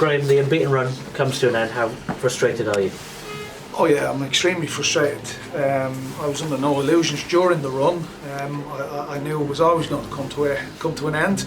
Graham, the unbeaten run comes to an end. How frustrated are you? Oh yeah, I'm extremely frustrated. I was under no illusions during the run. I knew it was always going to come to an end.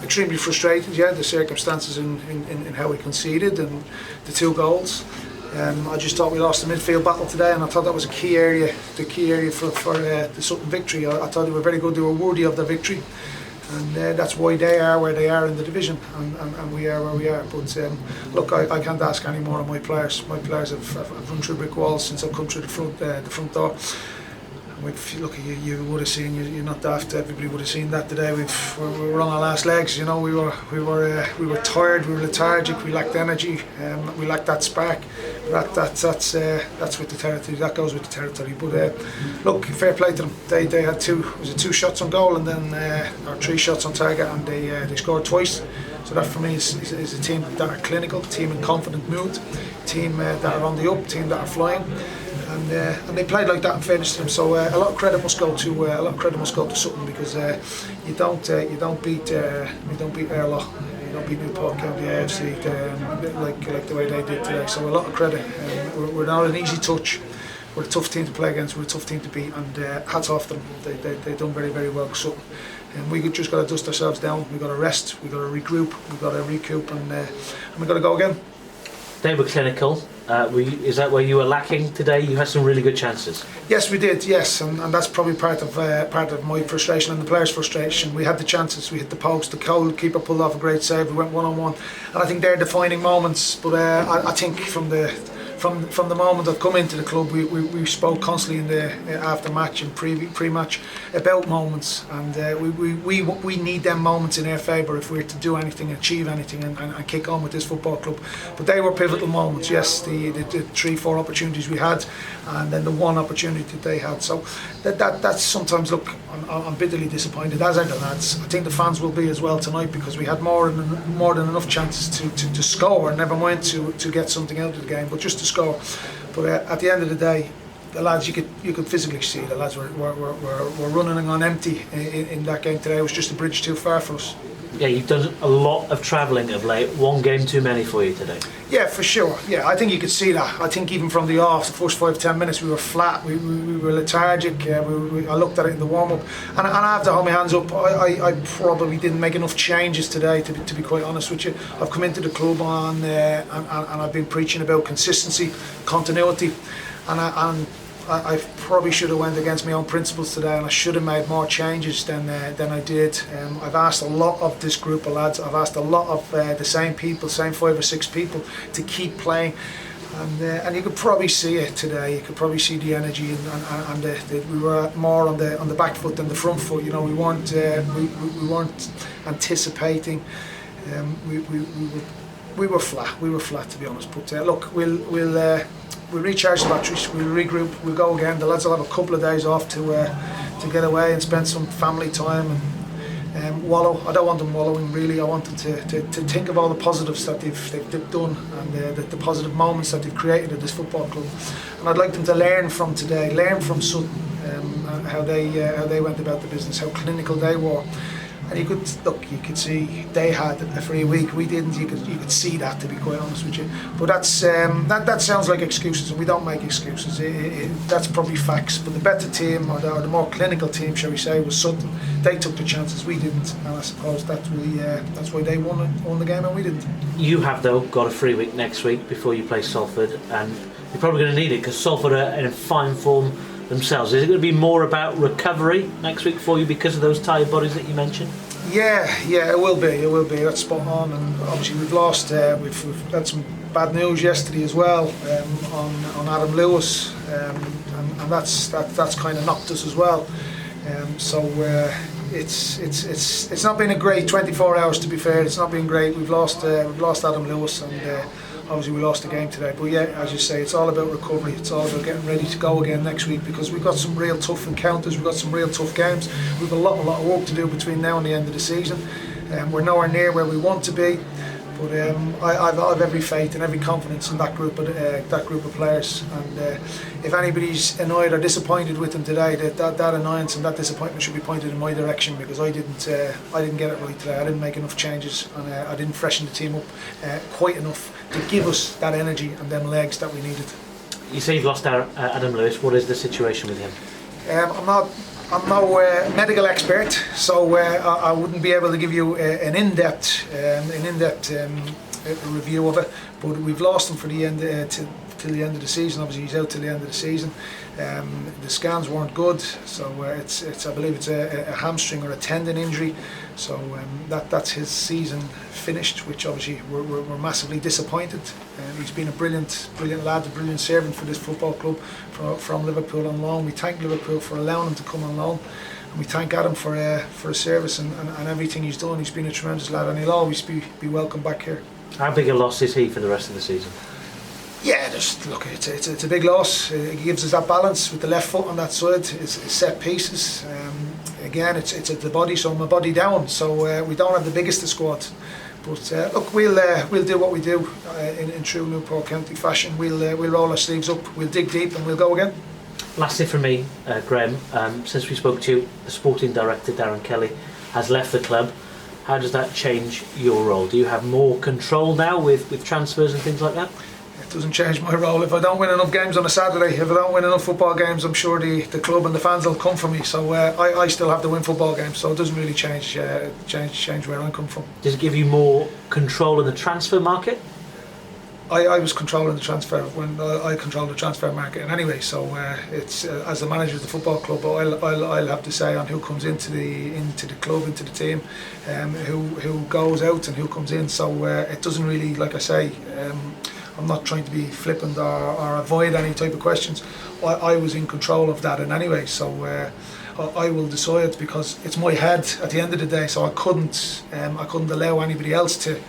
Extremely frustrated, yeah, the circumstances in how we conceded and the 2 goals. I just thought we lost the midfield battle today, and I thought that was the key area for the Sutton victory. I thought they were very good, they were worthy of the victory. And that's why they are where they are in the division, and we are where we are. But look, I can't ask any more of my players. My players have run through brick walls since I've come through the front door. Look, you would have seen. You're not daft. Everybody would have seen that today. We were on our last legs. You know, we were tired. We were lethargic. We lacked energy. We lacked that spark. That's with the territory. That goes with the territory. But look, fair play to them. They had 2 shots on goal and then or 3 shots on target, and they scored twice. So that for me is a team that are clinical, team in confident mood, team that are on the up, team that are flying. And they played like that in fairness to them. So a lot of credit must go to Sutton, because you don't beat Erla, you don't beat Newport County AFC like the way they did today. So a lot of credit. We're not an easy touch. We're a tough team to play against. We're a tough team to beat, and hats off to them. They've done very, very well. So we just got to dust ourselves down. We got to rest. We got to regroup. We got to recoup, and we got to go again. They were clinical. Is that where you were lacking today? You had some really good chances. Yes, we did. Yes, and that's probably part of my frustration and the players' frustration. We had the chances. We hit the post. The goalkeeper pulled off a great save. We went 1-on-1, and I think they're defining moments. But I think from the moment I've come into the club, we spoke constantly in the after match and pre-match about moments, and we need them moments in our favour if we're to do anything, achieve anything, and kick on with this football club. But they were pivotal moments. Yes, the 3-4 opportunities we had, and then the 1 opportunity that they had. So that's sometimes, look, I'm bitterly disappointed, as are the lads. I think the fans will be as well tonight, because we had more than enough chances to score, never mind to get something out of the game, but just to score. But at the end of the day, the lads, you could physically see the lads were running on empty in that game today. It was just a bridge too far for us. Yeah, you've done a lot of travelling of late. 1 game too many for you today. Yeah, for sure. Yeah, I think you could see that. I think even from the off, the first 5-10 minutes, we were flat. We were lethargic. I looked at it in the warm up, and I have to hold my hands up. I probably didn't make enough changes today, to be quite honest with you. I've come into the club and I've been preaching about consistency, continuity, and I probably should have went against my own principles today, and I should have made more changes than I did. I've asked a lot of this group of lads. I've asked a lot of the same 5 or 6 people to keep playing, and you could probably see it today. You could probably see the energy, and we were more on the back foot than the front foot. You know, we weren't anticipating. We were flat. We were flat, to be honest. But look, we'll recharge the batteries, we'll regroup, we'll go again. The lads will have a couple of days off to get away and spend some family time and wallow. I don't want them wallowing, really. I want them to think of all the positives that they've done, and the positive moments that they've created at this football club. And I'd like them to learn from today, learn from Sutton, how they went about the business, how clinical they were. And you could see they had a free week. We didn't. You could see that, to be quite honest with you. But that sounds like excuses, and we don't make excuses. That's probably facts. But the better team, or the more clinical team, shall we say, was Sutton. They took the chances, we didn't, and I suppose that's why they won the game and we didn't. You have, though, got a free week next week before you play Salford, and you're probably going to need it because Salford are in fine form themselves. Is it going to be more about recovery next week for you because of those tired bodies that you mentioned? Yeah, it will be. That's spot on. And obviously we've lost. We've had some bad news yesterday as well on Adam Lewis, and that's kind of knocked us as well. So it's not been a great 24 hours, to be fair. It's not been great. We've lost Adam Lewis, and obviously we lost the game today. But yeah, as you say, it's all about recovery. It's all about getting ready to go again next week, because we've got some real tough encounters. We've got some real tough games. We've a lot of work to do between now and the end of the season. We're nowhere near where we want to be. But I've every faith and every confidence in that group of players. And if anybody's annoyed or disappointed with them today, that annoyance and that disappointment should be pointed in my direction, because I didn't get it right today. I didn't make enough changes, and I didn't freshen the team up quite enough to give us that energy and them legs that we needed. You say you've lost Adam Lewis. What is the situation with him? I'm no medical expert, so I wouldn't be able to give you an in-depth review of it. But we've lost him for the end till the end of the season. Obviously, he's out till the end of the season. The scans weren't good, so I believe it's a hamstring or a tendon injury. So that's his season finished, which obviously we're massively disappointed. He's been a brilliant lad, a brilliant servant for this football club from Liverpool on loan. We thank Liverpool for allowing him to come on loan, and we thank Adam for his service and everything he's done. He's been a tremendous lad, and he'll always be welcome back here. How big a loss is he for the rest of the season? Yeah, look, it's a big loss. It gives us that balance with the left foot on that side. It's set pieces. Again, it's at the body, so I'm a body down. So we don't have the biggest of squad. But look, we'll do what we do in true Newport County fashion. We'll roll our sleeves up, we'll dig deep, and we'll go again. Lastly from me, Graham, since we spoke to you, the sporting director Darren Kelly has left the club. How does that change your role? Do you have more control now with transfers and things like that? It doesn't change my role. If I don't win enough games on a Saturday, if I don't win enough football games, I'm sure the club and the fans will come for me. So I still have to win football games, so it doesn't really change where I come from. Does it give you more control in the transfer market? I was controlling the transfer when I controlled the transfer market, and anyway, so it's as the manager of the football club, I'll have to say on who comes into the club, into the team, who goes out and who comes in. So it doesn't really, like I say, I'm not trying to be flippant or avoid any type of questions. I was in control of that, and anyway, so I will decide, because it's my head at the end of the day. So I couldn't allow anybody else to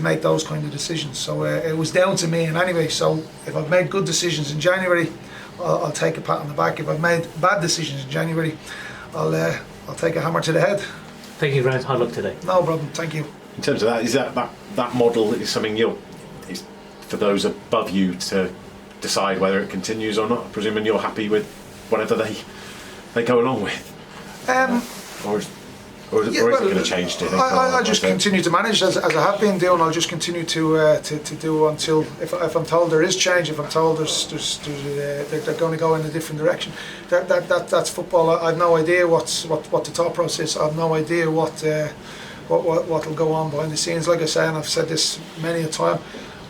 make those kind of decisions. So it was down to me, and anyway, so if I've made good decisions in January, I'll take a pat on the back. If I've made bad decisions in January, I'll take a hammer to the head. Thank you, Graham. Hard luck today. No problem. Thank you. In terms of that, is that model is something is for those above you to decide whether it continues or not? Presuming you're happy with whatever they go along with, or is it going to change? Do you think? I'll just continue to manage as I have been doing. I'll just continue to do until if I'm told there is change. If I'm told they're going to go in a different direction, that's football. I've no idea what the thought process is. I've no idea what will go on behind the scenes. Like I say, and I've said this many a time,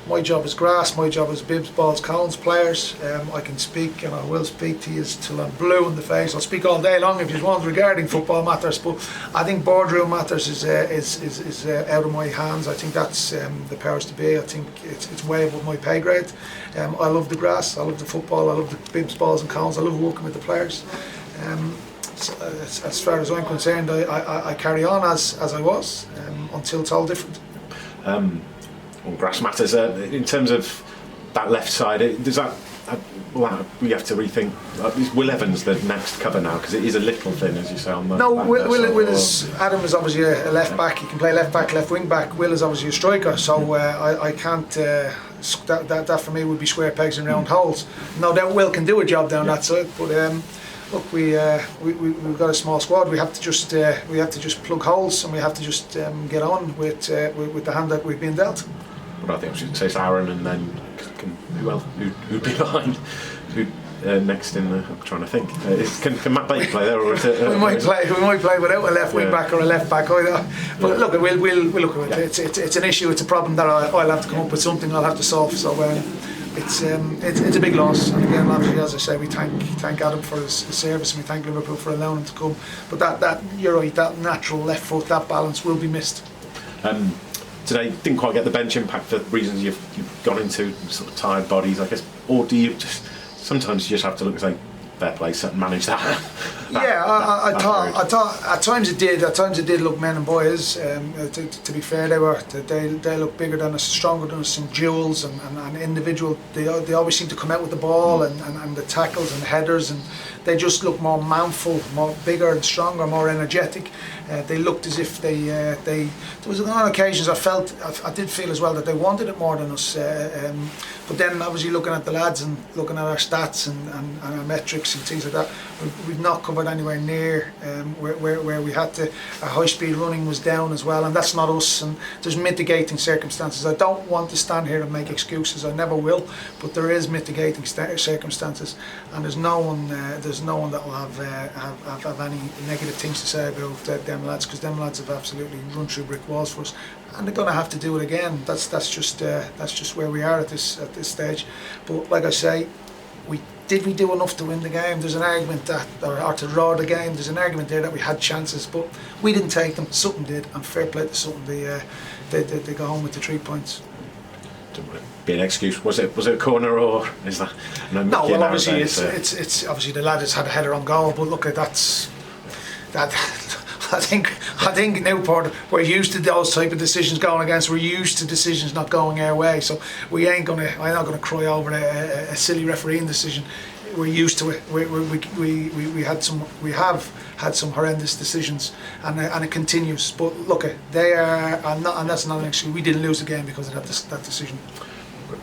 my job is grass, my job is bibs, balls, cones, players. I can speak, and I will speak to you till I'm blue in the face. I'll speak all day long if you want regarding football matters, but I think boardroom matters is out of my hands. I think that's the powers to be. I think it's way above my pay grade. I love the grass, I love the football, I love the bibs, balls and cones, I love working with the players. So, as far as I'm concerned, I carry on as I was until told different. On grass matters, in terms of that left side, does that we have to rethink? Is Will Evans the next cover now, because it is a little thin, as you say, on the no, Will is Adam is obviously a left back. He can play left back, left wing back. Will is obviously a striker, so I can't that for me would be square pegs and round holes. No doubt Will can do a job down that side, but look, we've got a small squad. We have to just plug holes, and we have to just get on with the hand that we've been dealt. But I think I should say it's Aaron, and then who'd be behind? Who next in the? I'm trying to think. Can Matt Baker play there, or is it? We might play without a left wing back or a left back either. But look, we'll look at it. It's an issue. It's a problem that I'll have to come up with something. I'll have to solve. So it's a big loss. And again, obviously, as I say, we thank Adam for his service, and we thank Liverpool for allowing him to come. But that you're right. That natural left foot, that balance will be missed. Today didn't quite get the bench impact for reasons you've gone into, sort of tired bodies, I guess, or do you just sometimes you just have to look and say fair play, and manage that? I thought at times it did. At times it did look men and boys. To be fair, they look bigger than us, stronger than us in duels and individual. They always seem to come out with the ball and the tackles and the headers, and they just look more manful, more bigger and stronger, more energetic. They looked as if there was on occasions I did feel as well that they wanted it more than us. But then obviously looking at the lads and looking at our stats and our metrics and things like that, we've not covered anywhere near where we had to. Our high speed running was down as well, and that's not us. And there's mitigating circumstances. I don't want to stand here and make excuses. I never will. But there is mitigating circumstances, and there's no one that will have any negative things to say about them lads, because them lads have absolutely run through brick walls for us, and they're going to have to do it again. That's just where we are at this stage. But like I say, did we do enough to win the game? There's an argument that, or to draw the game, there's an argument there that we had chances, but we didn't take them. Sutton did, and fair play to Sutton. They go home with the 3 points. Don't want to be an excuse. Was it a corner, or is that? No, well, obviously it's obviously the lad has had a header on goal, but look, that. I think Newport, we're used to those type of decisions going against. We're used to decisions not going our way, so I'm not gonna cry over a silly refereeing decision. We're used to it. We have had some horrendous decisions, and it continues. But look, they are, and that's not an excuse. We didn't lose the game because of that decision.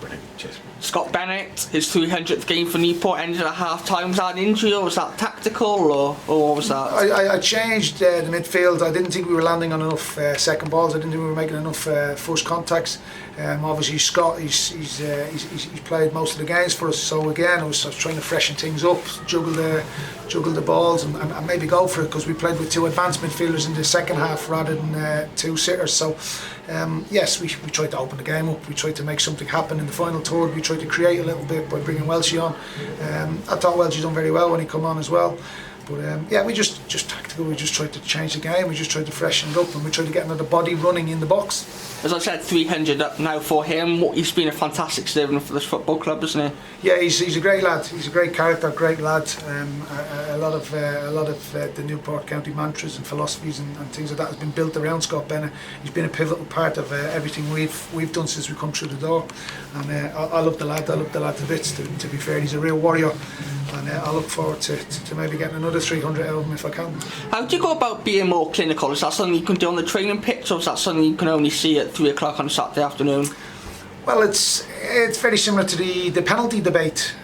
Brilliant. Cheers. Scott Bennett, his 300th game for Newport, ended at half time. Was that an injury, or was that tactical, or what was that? I changed the midfield. I didn't think we were landing on enough second balls. I didn't think we were making enough first contacts. Obviously Scott, he's played most of the games for us. So again, I was trying to freshen things up, juggle the balls, and maybe go for it, because we played with two advanced midfielders in the second half rather than two sitters. So yes, we tried to open the game up. We tried to make something happen in the final third. We tried to create a little bit by bringing Welshie on. I thought Welshie done very well when he come on as well. But yeah, we just tactical. We just tried to change the game. We just tried to freshen it up, and we tried to get another body running in the box. As I said, 300 up now for him. He's been a fantastic servant for this football club, isn't he? Yeah, he's a great lad. He's a great character, great lad. A lot of the Newport County mantras and philosophies and things like that has been built around Scott Bennett. He's been a pivotal part of everything we've done since we come through the door. And I love the lad. I love the lad to bits. To be fair, he's a real warrior. And I look forward to maybe getting another 300 out of him if I can. How do you go about being more clinical? Is that something you can do on the training pitch, or is that something you can only see at 3 o'clock on a Saturday afternoon? Well, it's very similar to the penalty debate.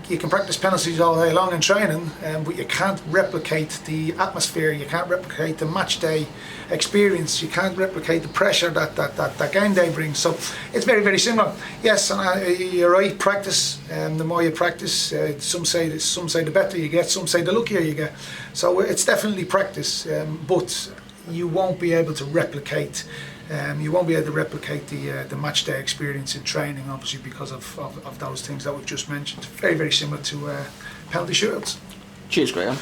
You can practice penalties all day long in training, but you can't replicate the atmosphere. You can't replicate the match day experience. You can't replicate the pressure that game day brings. So it's very, very similar. Yes, and you're right. Practice. The more you practice, some say the better you get. Some say the luckier you get. So it's definitely practice, but you won't be able to replicate. The match day experience in training, obviously, because of those things that we've just mentioned. Very, very similar to penalty shootouts. Cheers, Graham.